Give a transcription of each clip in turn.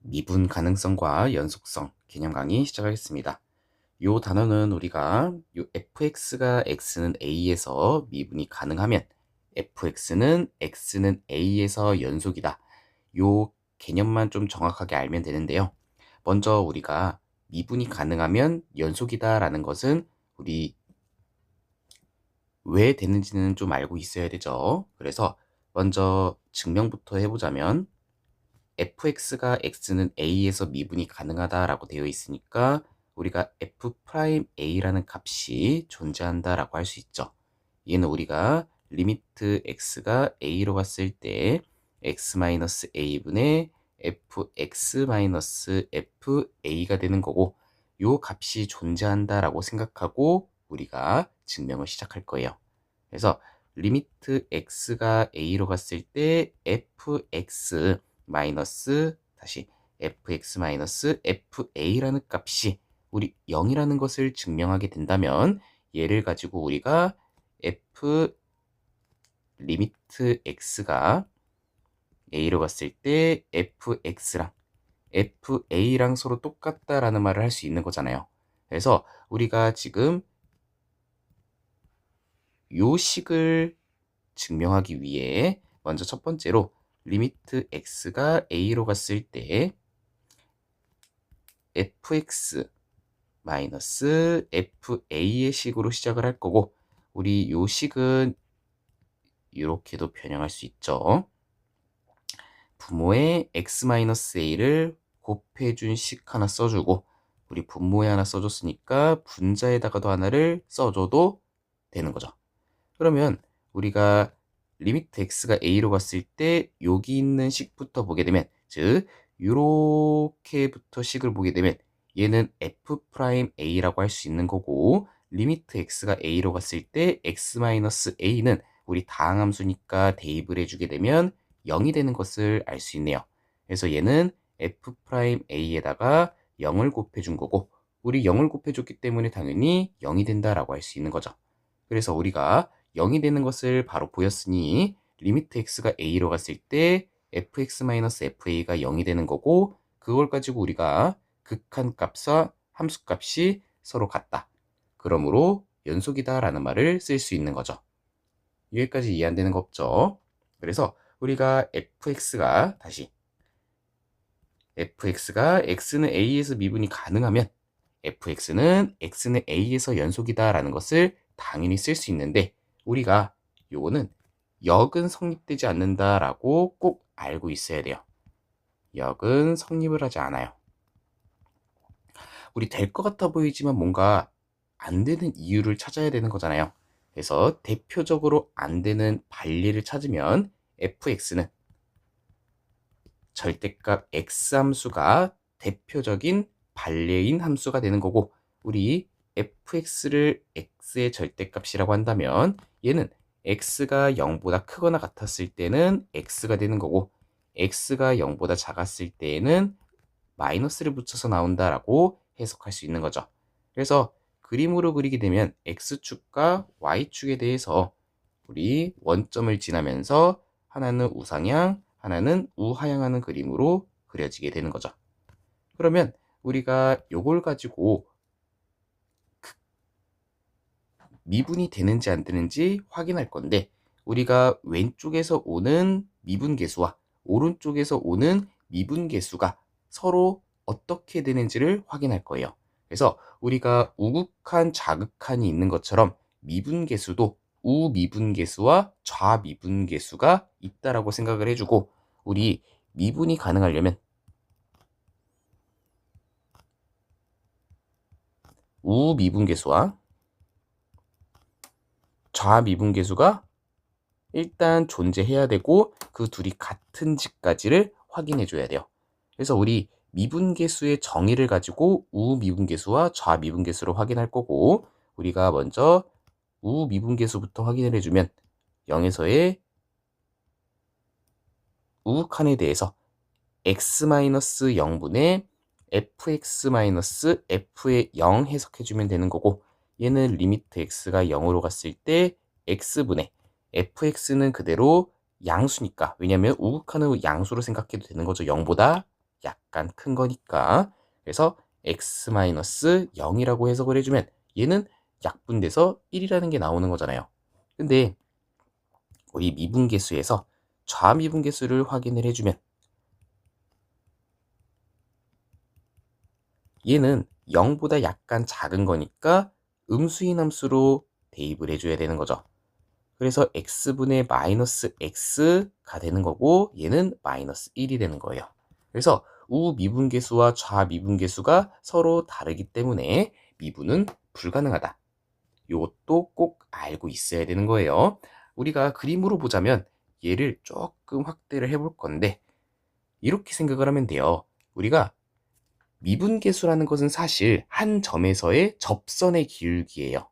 미분 가능성과 연속성 개념 강의 시작하겠습니다. 요 단어는 우리가 요 fx가 x는 a에서 미분이 가능하면 fx는 x는 a에서 연속이다. 요 개념만 좀 정확하게 알면 되는데요. 먼저 우리가 미분이 가능하면 연속이다 라는 것은 우리 왜 되는지는 좀 알고 있어야 되죠. 그래서 먼저 증명부터 해보자면 fx가 x는 a에서 미분이 가능하다라고 되어 있으니까 우리가 f'a라는 값이 존재한다라고 할 수 있죠. 얘는 우리가 리미트 x가 a로 갔을 때 x-a분의 fx-fa가 되는 거고, 요 값이 존재한다라고 생각하고 우리가 증명을 시작할 거예요. 그래서 리미트 x가 a로 갔을 때 fx 마이너스 다시 fx 마이너스 fa라는 값이 우리 0이라는 것을 증명하게 된다면, 얘를 가지고 우리가 f 리미트 x가 a로 갔을 때 fx랑 fa랑 서로 똑같다라는 말을 할 수 있는 거잖아요. 그래서 우리가 지금 요 식을 증명하기 위해 먼저 첫 번째로 리미트 x가 a로 갔을 때 fx 마이너스 fa의 식으로 시작을 할 거고, 우리 요 식은 이렇게도 변형할 수 있죠. 분모에 x-a를 곱해준 식 하나 써주고, 우리 분모에 하나 써줬으니까 분자에다가도 하나를 써줘도 되는 거죠. 그러면 우리가 리미트 x가 a로 갔을 때 여기 있는 식부터 보게 되면, 즉 요렇게부터 식을 보게 되면 얘는 f'a라고 할 수 있는 거고, 리미트 x가 a로 갔을 때 x-a는 우리 다항함수니까 대입을 해주게 되면 0이 되는 것을 알 수 있네요. 그래서 얘는 f'a에다가 0을 곱해준 거고, 우리 0을 곱해줬기 때문에 당연히 0이 된다라고 할 수 있는 거죠. 그래서 우리가 0이 되는 것을 바로 보였으니 리미트 x가 a로 갔을 때 fx-fa가 0이 되는 거고, 그걸 가지고 우리가 극한값과 함수값이 서로 같다, 그러므로 연속이다 라는 말을 쓸 수 있는 거죠. 여기까지 이해 안 되는 거 없죠? 그래서 우리가 fx가 x는 a에서 미분이 가능하면 fx는 a에서 연속이다 라는 것을 당연히 쓸 수 있는데, 우리가 요거는 역은 성립되지 않는다라고 꼭 알고 있어야 돼요. 역은 성립을 하지 않아요. 우리 될 것 같아 보이지만 뭔가 안 되는 이유를 찾아야 되는 거잖아요. 그래서 대표적으로 안 되는 반리를 찾으면 fx는 절대값 x함수가 대표적인 반례인 함수가 되는 거고, 우리 fx를 x의 절대값이라고 한다면 얘는 x가 0보다 크거나 같았을 때는 x가 되는 거고, x가 0보다 작았을 때에는 마이너스를 붙여서 나온다라고 해석할 수 있는 거죠. 그래서 그림으로 그리게 되면 x축과 y축에 대해서 우리 원점을 지나면서 하나는 우상향, 하나는 우하향하는 그림으로 그려지게 되는 거죠. 그러면 우리가 요걸 가지고 미분이 되는지 안 되는지 확인할 건데, 우리가 왼쪽에서 오는 미분계수와 오른쪽에서 오는 미분계수가 서로 어떻게 되는지를 확인할 거예요. 그래서 우리가 우극한, 자극한이 있는 것처럼 미분계수도 우미분계수와 좌미분계수가 있다라고 생각을 해주고, 우리 미분이 가능하려면 우미분계수와 좌미분계수가 일단 존재해야 되고, 그 둘이 같은지까지를 확인해 줘야 돼요. 그래서 우리 미분계수의 정의를 가지고 우미분계수와 좌미분계수를 확인할 거고, 우리가 먼저 우미분계수부터 확인을 해주면 0에서의 우극한에 대해서 x-0분의 fx-f의 0 해석해주면 되는 거고, 얘는 리미트 x가 0으로 갔을 때 x분의 fx는 그대로 양수니까, 왜냐면 우극한을 양수로 생각해도 되는 거죠. 0보다 약간 큰 거니까 그래서 x-0이라고 해석을 해주면 얘는 약분돼서 1이라는 게 나오는 거잖아요. 근데 우리 미분계수에서 좌미분계수를 확인을 해주면 얘는 0보다 약간 작은 거니까 음수인 함수로 대입을 해줘야 되는 거죠. 그래서 x분의 마이너스 x가 되는 거고 얘는 마이너스 1이 되는 거예요. 그래서 우미분계수와 좌미분계수가 서로 다르기 때문에 미분은 불가능하다. 이것도 꼭 알고 있어야 되는 거예요. 우리가 그림으로 보자면 얘를 조금 확대를 해볼 건데 이렇게 생각을 하면 돼요. 우리가 미분계수라는 것은 사실 한 점에서의 접선의 기울기예요.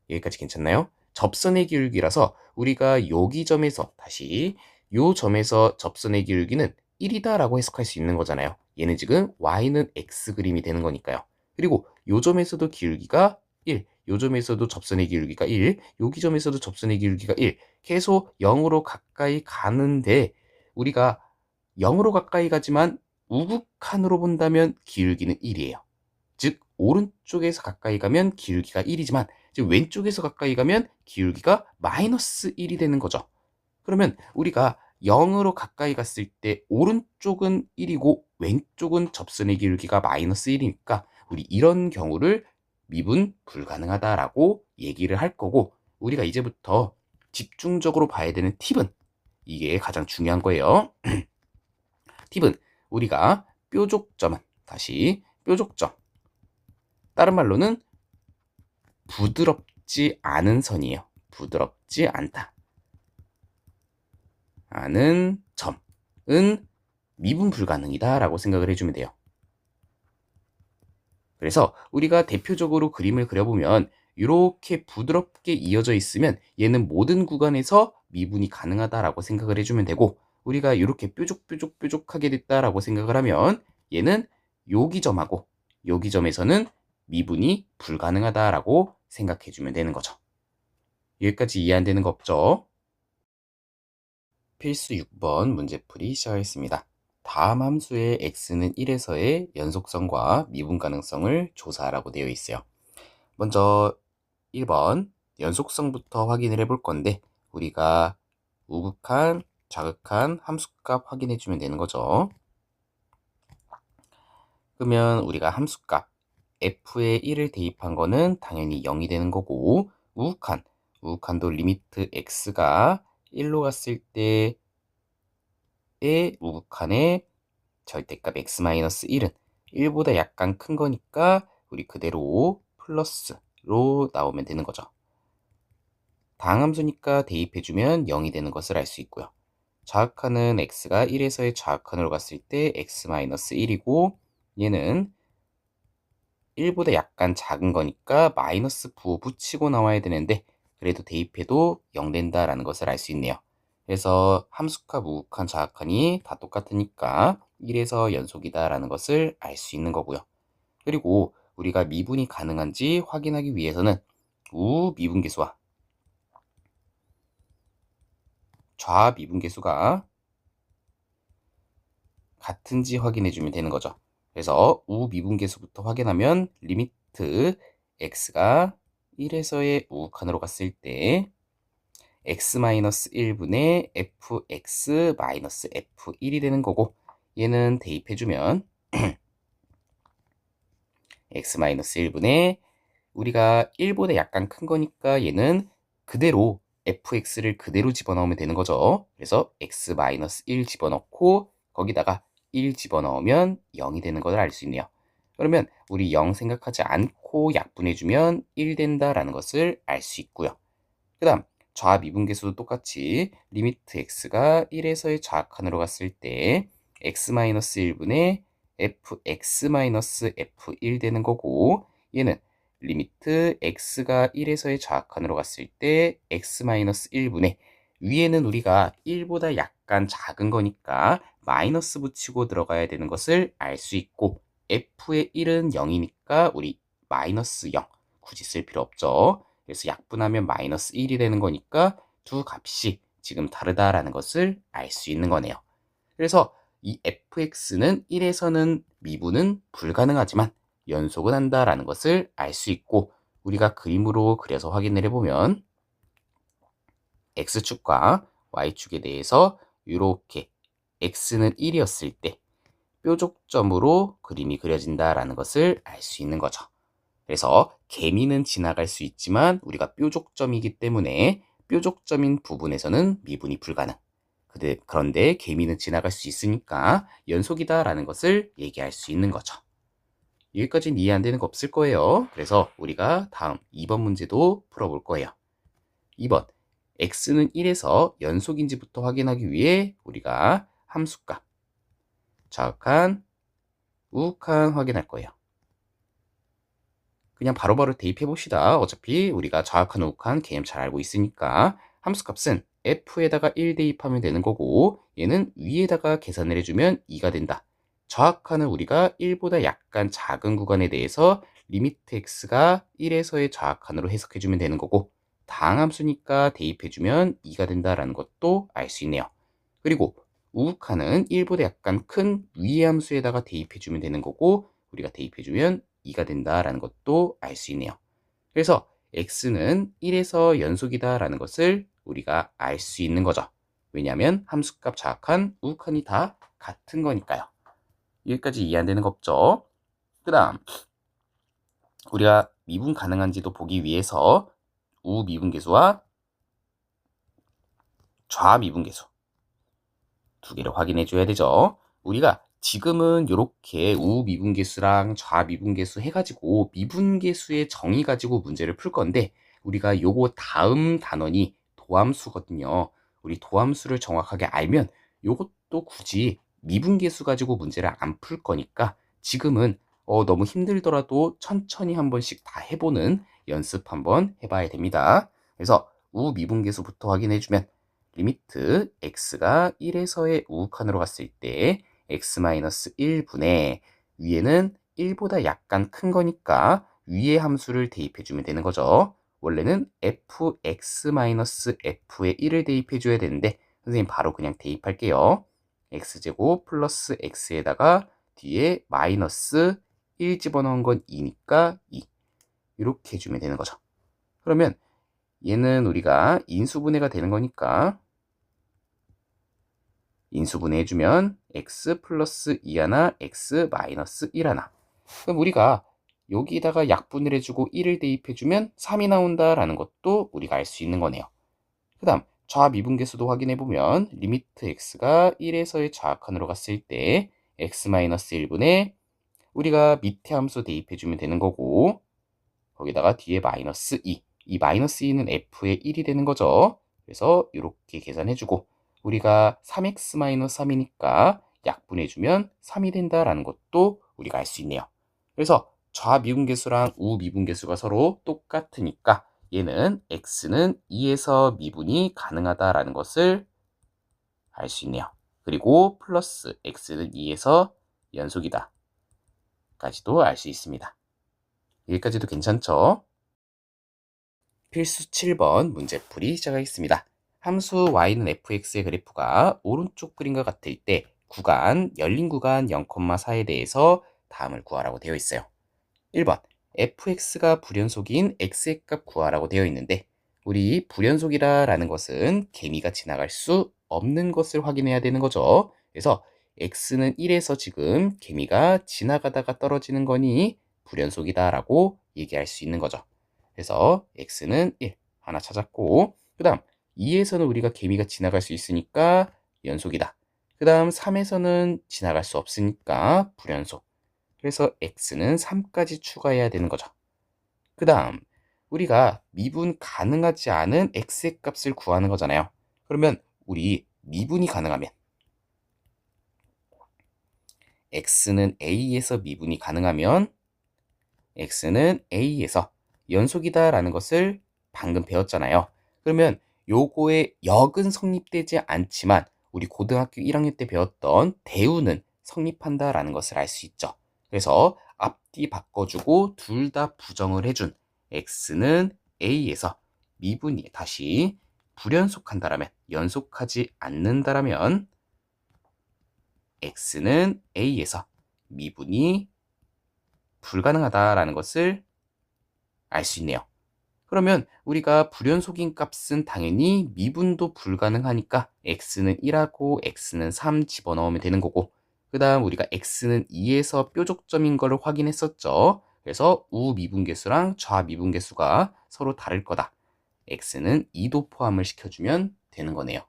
여기까지 괜찮나요? 접선의 기울기라서 우리가 여기 점에서 다시 요 점에서 접선의 기울기는 1이다라고 해석할 수 있는 거잖아요. 얘는 지금 y는 x 그림이 되는 거니까요. 그리고 요 점에서도 기울기가 1, 요 점에서도 접선의 기울기가 1, 여기 점에서도 접선의 기울기가 1. 계속 0으로 가까이 가는데 우리가 0으로 가까이 가지만 우극한으로 본다면 기울기는 1이에요. 즉 오른쪽에서 가까이 가면 기울기가 1이지만 지금 왼쪽에서 가까이 가면 기울기가 마이너스 1이 되는 거죠. 그러면 우리가 0으로 가까이 갔을 때 오른쪽은 1이고 왼쪽은 접선의 기울기가 마이너스 1이니까 우리 이런 경우를 미분 불가능하다라고 얘기를 할 거고 우리가 이제부터 집중적으로 봐야 되는 팁은 이게 가장 중요한 거예요. 팁은 우리가 뾰족점은 다시 뾰족점 다른 말로는 부드럽지 않은 선이에요. 부드럽지 않다. 않은 점은 미분 불가능이다 라고 생각을 해주면 돼요. 그래서 우리가 대표적으로 그림을 그려보면 이렇게 부드럽게 이어져 있으면 얘는 모든 구간에서 미분이 가능하다라고 생각을 해주면 되고 우리가 이렇게 뾰족하게 됐다라고 생각을 하면 얘는 여기 점하고 여기 점에서는 미분이 불가능하다라고 생각해주면 되는 거죠. 여기까지 이해 안 되는 거 없죠? 필수 6번 문제풀이 시작하겠습니다. 다음 함수의 x는 1에서의 연속성과 미분 가능성을 조사하라고 되어 있어요. 먼저 1번 연속성부터 확인을 해볼 건데 우리가 우극한, 좌극한 함수값 확인해 주면 되는 거죠. 그러면 우리가 함수값 f에 1을 대입한 거는 당연히 0이 되는 거고 우극한도 리미트 x가 1로 갔을 때의 우극한의 절대값 x-1은 1보다 약간 큰 거니까 우리 그대로 플러스로 나오면 되는 거죠. 당함수니까 대입해주면 0이 되는 것을 알 수 있고요. 좌극한은 x가 1에서의 좌극한으로 갔을 때 x-1이고 얘는 1보다 약간 작은 거니까 마이너스 부호 붙이고 나와야 되는데 그래도 대입해도 0 된다라는 것을 알 수 있네요. 그래서 함수값, 우극한, 좌극한이 다 똑같으니까 1에서 연속이다라는 것을 알 수 있는 거고요. 그리고 우리가 미분이 가능한지 확인하기 위해서는 우미분계수와 좌미분계수가 같은지 확인해주면 되는 거죠. 그래서 우미분계수부터 확인하면 리미트 x가 1에서의 우극한으로 갔을 때 x-1분의 fx-f1이 되는 거고 얘는 대입해주면 x-1분의 우리가 1보다 약간 큰 거니까 얘는 그대로 fx를 그대로 집어넣으면 되는 거죠. 그래서 x-1 집어넣고 거기다가 1 집어넣으면 0이 되는 것을 알 수 있네요. 그러면 우리 0 생각하지 않고 약분해주면 1 된다라는 것을 알 수 있고요. 그 다음 좌미분계수도 똑같이 리미트 x가 1에서의 좌극한으로 갔을 때 x-1분의 fx-f1 되는 거고 얘는 리미트 x가 1에서의 좌극한으로 갔을 때 x-1분의 위에는 우리가 1보다 약간 작은 거니까 마이너스 붙이고 들어가야 되는 것을 알 수 있고 f의 1은 0이니까 우리 마이너스 0 굳이 쓸 필요 없죠. 그래서 약분하면 마이너스 1이 되는 거니까 두 값이 지금 다르다라는 것을 알 수 있는 거네요. 그래서 이 fx는 1에서는 미분은 불가능하지만 연속은 한다라는 것을 알 수 있고, 우리가 그림으로 그려서 확인을 해보면 x축과 y축에 대해서 이렇게 x는 1이었을 때 뾰족점으로 그림이 그려진다라는 것을 알 수 있는 거죠. 그래서 개미는 지나갈 수 있지만 우리가 뾰족점이기 때문에 뾰족점인 부분에서는 미분이 불가능. 그런데 개미는 지나갈 수 있으니까 연속이다라는 것을 얘기할 수 있는 거죠. 여기까지는 이해 안 되는 거 없을 거예요. 그래서 우리가 다음 2번 문제도 풀어볼 거예요. 2번, x는 1에서 연속인지부터 확인하기 위해 우리가 함수값, 좌극한, 우극한 확인할 거예요. 그냥 바로바로 대입해 봅시다. 어차피 우리가 좌극한, 우극한 개념 잘 알고 있으니까 함수값은 f에다가 1 대입하면 되는 거고, 얘는 위에다가 계산을 해주면 2가 된다. 좌극한은 우리가 1보다 약간 작은 구간에 대해서 리미트 x가 1에서의 좌극한으로 해석해주면 되는 거고, 다항함수니까 대입해주면 2가 된다라는 것도 알 수 있네요. 그리고 우극한은 1보다 약간 큰 위의 함수에다가 대입해주면 되는 거고, 우리가 대입해주면 2가 된다라는 것도 알 수 있네요. 그래서 x는 1에서 연속이다라는 것을 우리가 알 수 있는 거죠. 왜냐하면 함수값 좌극한, 우극한이 다 같은 거니까요. 여기까지 이해 안 되는 거 없죠? 그 다음 우리가 미분 가능한지도 보기 위해서 우미분계수와 좌미분계수 두 개를 확인해 줘야 되죠. 우리가 지금은 이렇게 우미분계수랑 좌미분계수 해가지고 미분계수의 정의 가지고 문제를 풀 건데, 우리가 요거 다음 단원이 도함수거든요. 우리 도함수를 정확하게 알면 요것도 굳이 미분계수 가지고 문제를 안 풀 거니까 지금은 너무 힘들더라도 천천히 한 번씩 다 해보는 연습 한번 해봐야 됩니다. 그래서 우미분계수부터 확인해 주면 리미트 x가 1에서의 우극한으로 갔을 때 x-1분의 위에는 1보다 약간 큰 거니까 위의 함수를 대입해주면 되는 거죠. 원래는 fx-f에 1을 대입해줘야 되는데 선생님 바로 그냥 대입할게요. x제곱 플러스 x에다가 뒤에 마이너스 1 집어넣은 건 2니까 2 이렇게 해주면 되는 거죠. 그러면 얘는 우리가 인수분해가 되는 거니까 인수분해 해주면 x 플러스 2 하나, x 마이너스 1 하나. 그럼 우리가 여기다가 약분을 해주고 1을 대입해주면 3이 나온다라는 것도 우리가 알 수 있는 거네요. 그 다음 좌미분계수도 확인해보면 리미트 x가 1에서의 좌극한으로 갔을 때 x 마이너스 1분의 우리가 밑에 함수 대입해주면 되는 거고, 거기다가 뒤에 마이너스 2. 이 마이너스 2는 f의 1이 되는 거죠. 그래서 이렇게 계산해주고 우리가 3x-3이니까 약분해주면 3이 된다라는 것도 우리가 알 수 있네요. 그래서 좌미분계수랑 우미분계수가 서로 똑같으니까 얘는 x는 2에서 미분이 가능하다라는 것을 알 수 있네요. 그리고 플러스 x는 2에서 연속이다 까지도 알 수 있습니다. 여기까지도 괜찮죠? 필수 7번 문제풀이 시작하겠습니다. 함수 y는 fx의 그래프가 오른쪽 그림과 같을 때 구간, 열린 구간 0,4에 대해서 다음을 구하라고 되어 있어요. 1번, fx가 불연속인 x의 값 구하라고 되어 있는데, 우리 불연속이라는 것은 개미가 지나갈 수 없는 것을 확인해야 되는 거죠. 그래서 x는 1에서 지금 개미가 지나가다가 떨어지는 거니 불연속이다라고 얘기할 수 있는 거죠. 그래서 x는 1 하나 찾았고, 그 다음 2에서는 우리가 개미가 지나갈 수 있으니까 연속이다. 그 다음 3에서는 지나갈 수 없으니까 불연속. 그래서 x는 3까지 추가해야 되는 거죠. 그 다음 우리가 미분 가능하지 않은 x의 값을 구하는 거잖아요. 그러면 우리 미분이 가능하면 x는 a에서 미분이 가능하면 x는 a에서 연속이다라는 것을 방금 배웠잖아요. 그러면 요거의 역은 성립되지 않지만 우리 고등학교 1학년 때 배웠던 대우는 성립한다라는 것을 알 수 있죠. 그래서 앞뒤 바꿔주고 둘 다 부정을 해준 x는 a에서 미분이 다시 불연속한다라면, 연속하지 않는다라면 x는 a에서 미분이 불가능하다라는 것을 알 수 있네요. 그러면 우리가 불연속인 값은 당연히 미분도 불가능하니까 x는 1하고 x는 3 집어넣으면 되는 거고, 그 다음 우리가 x는 2에서 뾰족점인 것을 확인했었죠. 그래서 우미분계수랑 좌미분계수가 서로 다를 거다. x는 2도 포함을 시켜주면 되는 거네요.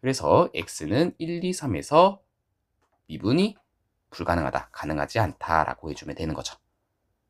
그래서 x는 1, 2, 3에서 미분이 불가능하다, 가능하지 않다라고 해주면 되는 거죠.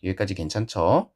여기까지 괜찮죠?